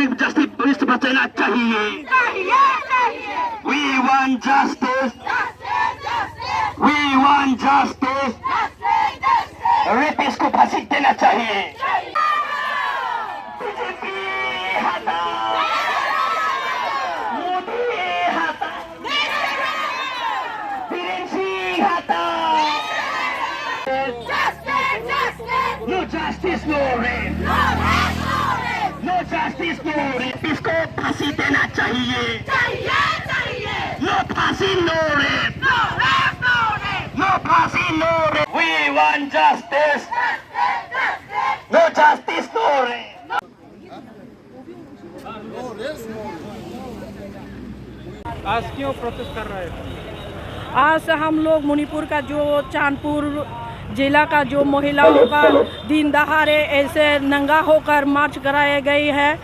Justice police बचाना चाहिए। We want justice. We want justice. Rapist को फांसी देना चाहिए। बीजेपी हटाओ, मोदी हटाओ, बीरेन सिंह हटाओ। No justice, no rape. No justice, no rape. इसको फांसी देना चाहिए। No फांसी, no rape. No फांसी, no rape. We want justice. No justice, no rape. आज क्यों प्रोटेस्ट कर रहे हैं? आज हम लोग मणिपुर का जो चांदपुर जिला का जो महिलाओं का दिन दहाड़े ऐसे नंगा होकर मार्च कराए गई है,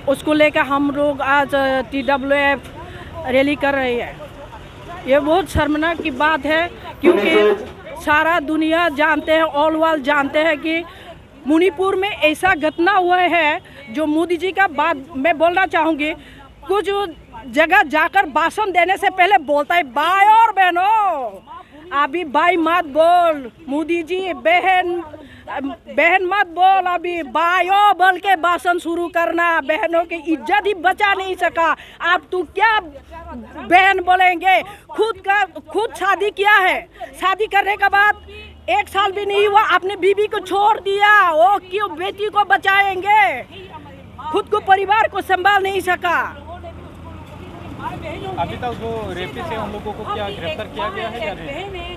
उसको लेकर हम लोग आज TWF रैली कर रहे हैं। ये बहुत शर्मनाक की बात है, क्योंकि सारा दुनिया जानते हैं, ऑल वर्ल्ड जानते हैं कि मणिपुर में ऐसा घटना हुआ है जो मोदी जी का बात मैं बोलना चाहूँगी। कुछ जगह जाकर भाषण देने से पहले बोलता है भाई और बहनों, अभी भाई मत बोल, मोदी जी बहन मत बोल, अभी भाइयों बोल के भाषण शुरू करना। बहनों की इज्जत ही बचा नहीं सका, आप तू क्या बहन बोलेंगे? खुद शादी किया है, शादी करने के बाद 1 साल भी नहीं हुआ अपने बीबी को छोड़ दिया, वो क्यों बेटी को बचाएंगे? खुद को परिवार को संभाल नहीं सका। अभी तक जो रेपिस्ट है उन लोगों को क्या गिरफ्तार किया गया है या नहीं?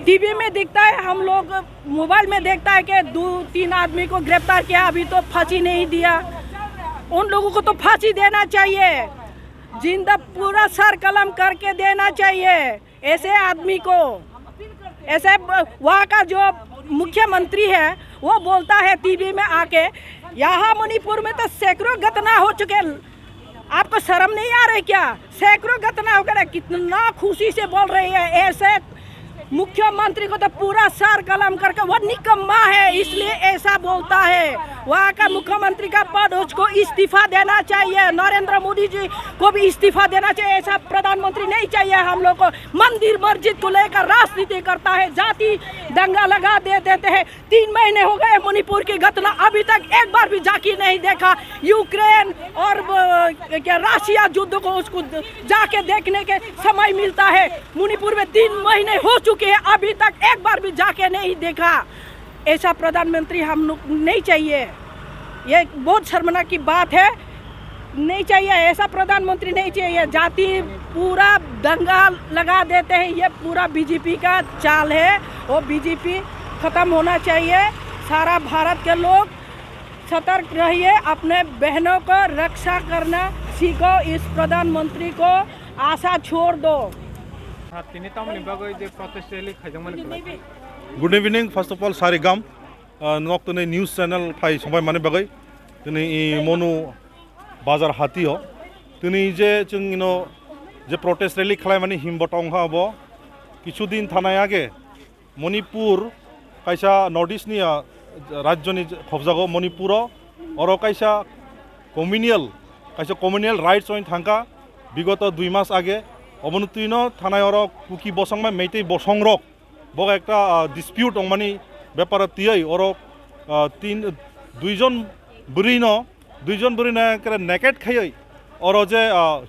टीवी में दिखता है, हम लोग मोबाइल में देखता है कि 2-3 आदमी को गिरफ्तार किया, अभी तो फांसी नहीं दिया। उन लोगों को तो फांसी देना चाहिए, जिंदा पूरा सर कलम करके देना चाहिए ऐसे आदमी को। ऐसे वहाँ का जो मुख्यमंत्री है वो बोलता है टीवी में आके, यहाँ मणिपुर में तो सैकड़ों घटना हो चुके, आपको शर्म नहीं आ रही क्या? सैकड़ों घटना होकर कितना खुशी से बोल रही है। ऐसे मुख्यमंत्री को तो पूरा सर कलम करके वो निकम्मा है, इसलिए ऐसा बोलता है। वहाँ का मुख्यमंत्री का पद उसको इस्तीफा देना चाहिए, नरेंद्र मोदी जी को भी इस्तीफा देना चाहिए। ऐसा प्रधानमंत्री नहीं चाहिए हम लोग को। मंदिर मस्जिद को लेकर राजनीति करता है, जाति दंगा लगा देते हैं। 3 महीने हो गए मणिपुर की घटना, अभी तक एक बार भी जाके नहीं देखा। यूक्रेन और क्या रशिया युद्ध को उसको जाके देखने के समय मिलता है। मणिपुर में 3 महीने हो चुके हैं, अभी तक एक बार भी जाके नहीं देखा। ऐसा प्रधानमंत्री हम लोग नहीं चाहिए, ये बहुत शर्मनाक की बात है। नहीं चाहिए, ऐसा प्रधानमंत्री नहीं चाहिए। जाति पूरा दंगा लगा देते हैं, ये पूरा बीजेपी का चाल है। वो बीजेपी खत्म होना चाहिए। सारा भारत के लोग सतर्क रहिए, अपने बहनों को रक्षा करना सीखो। इस प्रधानमंत्री को आशा छोड़ दो। Good evening first of all सारिगाम नक तने न्यूज़ चैनल फाइ संबाय माने बागै तने मनु बाजार हाथी हो तने जे जों जे प्रोटेस्ट रैली खालामनानै हिमबटं हाबो किछु दिन थानाय आगे मणिपुर कायसा नर्थ ईस्टनि राज्यनि खबजागो मणिपुर और कायसा कम्युनियल राइट्स ओइन थांका विगत 2 मास आगे अबनुतीनो थानाय और कुकी बसंग मेइतै बसंग रक बग एक डिस्प्यूट अंगमानी बेपार तियै और 2 बुरी नेकेट खाई और जे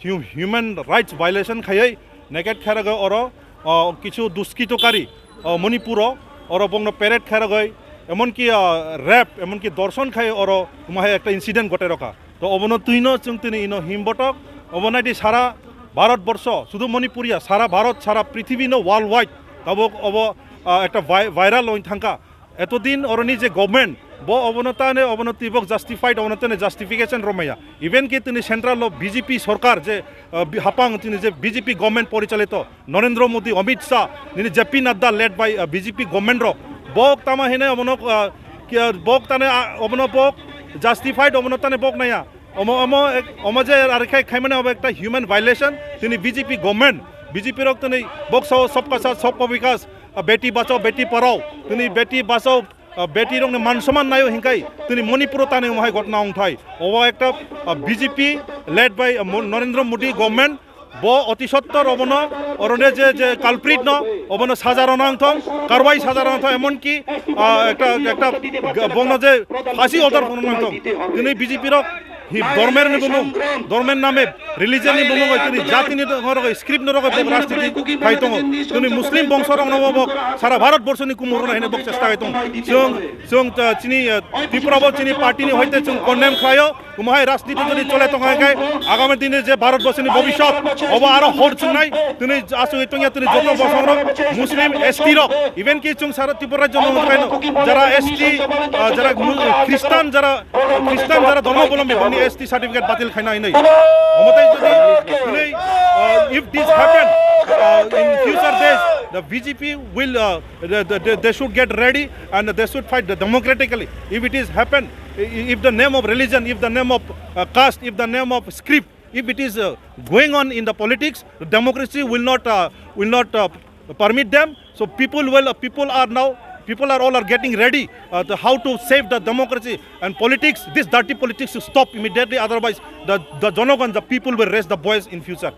ह्यूमन राइट्स वायलेशन खाई नेकेट खार गए और किछु दुष्कृतकारी मणिपुर और बंग पेरेड खार गए एमनकी रेप एमनकी दर्शन खाई और तुम्हें एक इन्सिडेंट घटे रखा तो अबनुतीनो जों दिनै हिमबटक अबनाइदि सारा भारतवर्ष शुधु मणिपुरिया सारा भारत सारा पृथ्वी वर्ल्ड वाइड तब अब एक भाइरल ओइन थांका एतदिन और जे गवर्नमेंट बो अवनताने अवनति बक जस्टिफाइड अवनताने जस्टिफिकेशन रमाया इवेन कि तिनी सेंट्रल बीजेपी सरकार जे हापांग तिनी जे बीजेपी गवर्नमेंट परिचालित नरेंद्र मोदी अमित शाह निनी JP Nadda led by BJP government रो बक तामा हेने अवनक बक ताने अवनक बक जस्टिफाइड अवनताने बक नाया जे आरखाय खायमाने अब एक ह्यूमन वायलेशन तिनी बीजेपी गवर्नमेंट बीजेपी रक तिनी बक सबका साथ सबका विकास बेटी बचाओ बेटी पढ़ाओ तिनी बेटी बचाओ বেটি রং মান সমান নাইও হিংকাই তিনি মণিপুর তানে মহাই ঘটনা অংথাই ওবা একটা BJP led by Narendra Modi government ব অতি সত্তর অবন অরণে যে কালপ্রিট ন অবন সাজা রনাংথ কারবাই সাজা রনাংথ এমনকি একটা বন যে ফাঁসি অর্ডার রনাংথ তিনি বিজেপির ধর্মের ধর্মের নামে রিলিজেন তিনি জাতি স্ক্রিপ্ট রাজনীতি খাইতং তিনি মুসলিম বংশর অনুভব সারা ভারতবর্ষ নি কুমুর হেনে বক চেষ্টা খাইতং जों চিনি ত্রিপুরাবো চিনি পার্টি নি হইতে जों কন্ডেম খায়ো কুমাই রাজনীতি যদি চলে তঙ্গাই আগামী দিনে যে ভারতবর্ষের ভবিষ্যৎ অবা আরো হরছুং নাই তিনি আসু ইতংয়া তিনি যত বসর মুসলিম এসটি র ইভেন কি जों সারা ত্রিপুরা রাজ্য যারা এসটি যারা খ্রিস্টান যারা ধর্মাবলম্বী ST certificate batil khaina নাই omotai jodi if this happen in future days the BJP will they should get ready and they should fight democratically if it is happen if the name of religion if the name of caste if the name of script if it is going on in the politics the democracy will not permit them so people are all getting ready how to save the democracy and politics. This dirty politics should stop immediately. Otherwise, the Jonogan, the people will raise the voice in future.